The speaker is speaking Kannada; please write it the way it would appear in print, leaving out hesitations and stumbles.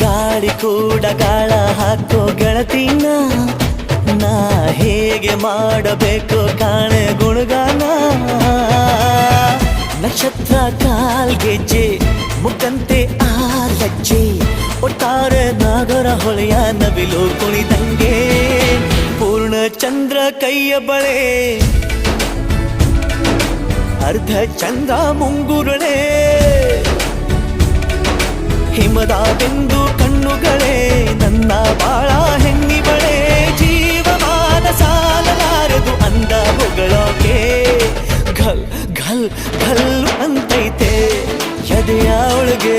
ಗಾಳಿ ಕೂಡ ಗಾಳ ಹಾಕೋ ಗೆಳತಿನ ನಾ ಹೇಗೆ ಮಾಡಬೇಕು ಕಾಣೆ ಗುಣಗಾನ ನಕ್ಷತ್ರ ಕಾಲ್ಗೆಜ್ಜೆ ಮುಖಂತೆ ಆಲಜ್ಜೆ ಒಟ್ಟಾರೆ ನಾಗರ ಹೊಳೆಯ ನವಿಲು ಕುಣಿದಂಗೆ ಪೂರ್ಣ ಚಂದ್ರ ಕೈಯ ಬಳೆ ಅರ್ಧ ಚಂದ್ರ ಮುಂಗುರುಳೆ ಹಿಮದ ಬಿಂದು ಕಣ್ಣುಗಳೇ ನನ್ನ ಬಾಳ ಹೆಣ್ಣಿಬಳೆ ಜೀವಮಾನ ಸಾಲಲಾರದು ಅಂದ ಹೊಗಳೋಕೆ ಘಲ್ ಘಲ್ ಘಲ್ ಅಂತೈತೆ ಎದೆಯ ಒಳಗೆ